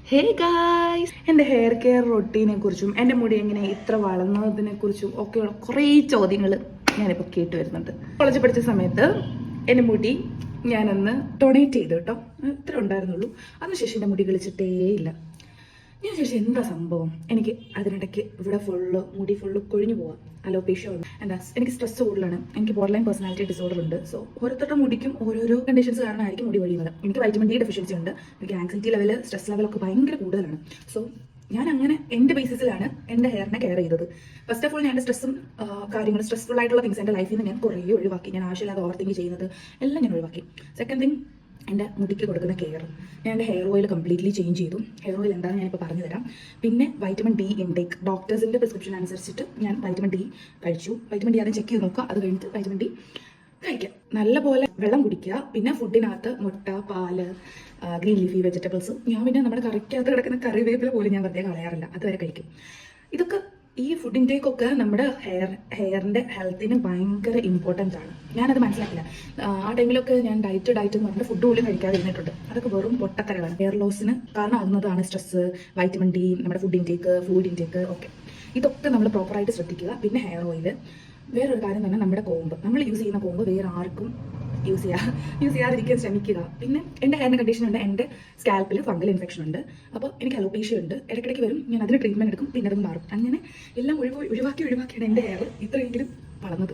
Hey guys, എൻ്റെ hair care റൊട്ടീനെ കുറിച്ചും എൻ്റെ മുടി എങ്ങനെ ഇത്ര വളർന്നതിനെ കുറിച്ചും ഒക്കെയുള്ള കുറേ ചോദ്യങ്ങൾ ഞാനിപ്പോൾ കേട്ട് വരുന്നുണ്ട്. കോളേജിൽ പഠിച്ച സമയത്ത് എൻ്റെ മുടി ഞാനന്ന് ഡൊണേറ്റ് ചെയ്തു കേട്ടോ. ഇത്ര ഉണ്ടായിരുന്നുള്ളൂ. അതിനുശേഷം എൻ്റെ മുടി കളിച്ചിട്ടേ ഇല്ല. ഞാൻ ചോദിച്ചാൽ എന്താ സംഭവം, എനിക്ക് അതിനിടയ്ക്ക് ഇവിടെ മുടി ഫുള്ള് കൊഴിഞ്ഞു പോവാം. അലോപേഷ്യ വന്നു. എന്താ, എനിക്ക് സ്ട്രെസ് കൂടുതലാണ്. എനിക്ക് ബോർഡർലൈൻ പേഴ്സണാലിറ്റി ഡിസോർഡർ ഉണ്ട്. സോ ഓരോരുത്തരുടെ മുടിക്കും ഓരോരോ കണ്ടീഷൻസ് കാരണമായിരിക്കും മുടി കൊഴിയുന്നത്. എനിക്ക് വൈറ്റമിൻ ഡി ഡെഫിഷ്യൻസി ഉണ്ട്. എനിക്ക് ആൻസൈറ്റി ലെവൽ, സ്ട്രെസ് ലെവലൊക്കെ ഭയങ്കര കൂടുതലാണ്. സോ ഞാൻ അങ്ങനെ എൻ്റെ ബേസിസിലാണ് എൻ്റെ ഹെയറിനെ കെയർ ചെയ്തത്. ഫസ്റ്റ് ഓഫ് ഓൾ, ഞാൻ സ്ട്രെസ്സും കാര്യങ്ങളും സ്ട്രെസ്ഫുൾ ആയിട്ടുള്ള തിങ്സ് എൻ്റെ ലൈഫിൽ നിന്ന് ഞാൻ കുറേ ഒഴിവാക്കി. ഞാൻ ആവശ്യമില്ലാതെ ഓവർ തിങ്ക് ചെയ്യുന്നത് എല്ലാം ഞാൻ ഒഴിവാക്കി. സെക്കൻഡ് തിങ്, എൻ്റെ മുടിക്ക് കൊടുക്കുന്ന കെയർ. ഞാൻ എൻ്റെ ഹെയർ ഓയിൽ കംപ്ലീറ്റ്ലി ചേഞ്ച് ചെയ്തു. ഹെയർ ഓയിൽ എന്താണെന്ന് ഞാനിപ്പോൾ പറഞ്ഞു തരാം. പിന്നെ വൈറ്റമിൻ ഡി ഇൻടേക്ക്, ഡോക്ടേഴ്സിൻ്റെ പ്രിസ്ക്രിപ്ഷൻ അനുസരിച്ചിട്ട് ഞാൻ വൈറ്റമിൻ ഡി കഴിച്ചു. വൈറ്റമിൻ ഡി ആദ്യം ചെക്ക് ചെയ്ത് നോക്കുക, അത് കഴിഞ്ഞിട്ട് വൈറ്റമിൻ ഡി കഴിക്കുക. നല്ലപോലെ വെള്ളം കുടിക്കുക. പിന്നെ ഫുഡിനകത്ത് മുട്ട, പാല്, ഗ്രീൻ ലീഫി വെജിറ്റബിൾസ്. ഞാൻ പിന്നെ നമ്മുടെ കറിക്കകത്ത് കിടക്കുന്ന കറിവേപ്പില പോലും ഞാൻ വെറുതെ കളയാറില്ല, അതുവരെ കഴിക്കും. ഇതൊക്കെ ഈ ഫുഡ് ഇൻടേക്കൊക്കെ നമ്മുടെ ഹെയറിൻ്റെ ഹെൽത്തിന് ഭയങ്കര ഇമ്പോർട്ടൻ്റ് ആണ്. ഞാനത് മനസ്സിലാക്കില്ല. ആ ടൈമിലൊക്കെ ഞാൻ ഡയറ്റ് എന്ന് പറഞ്ഞിട്ട് ഫുഡ് പോലും കഴിക്കാതെ ഇരുന്നിട്ടുണ്ട്. അതൊക്കെ വെറും പൊട്ടത്തരകളാണ്. ഹെയർ ലോസിന് കാരണമാകുന്നതാണ് സ്ട്രെസ്സ്, വൈറ്റമിൻ ഡി, നമ്മുടെ ഫുഡ് ഇൻടേക്ക് ഒക്കെ. ഇതൊക്കെ നമ്മൾ പ്രോപ്പറായിട്ട് ശ്രദ്ധിക്കുക. പിന്നെ ഹെയർ ഓയിൽ. വേറൊരു കാര്യം തന്നെ, നമ്മുടെ കോമ്പ്, നമ്മൾ യൂസ് ചെയ്യുന്ന കോമ്പ് വേറെ ആർക്കും യൂസ് ചെയ്യാതിരിക്കാൻ ശ്രമിക്കുക. പിന്നെ എൻ്റെ ഹെയറിൻ്റെ കണ്ടീഷൻ ഉണ്ട്. എൻ്റെ സ്കാൽപ്പിൽ ഫംഗൽ ഇൻഫെക്ഷൻ ഉണ്ട്. അപ്പോൾ എനിക്ക് അലോപേഷ്യ ഉണ്ട്. ഇടയ്ക്കിടയ്ക്ക് വരും. ഞാൻ അതിന് ട്രീറ്റ്മെൻറ്റ് എടുക്കും, പിന്നെ അത് മാറും. അങ്ങനെ എല്ലാം ഒഴിവാക്കിയാണ് എൻ്റെ ഹെയർ ഇത്രയെങ്കിലും വളർന്നത്.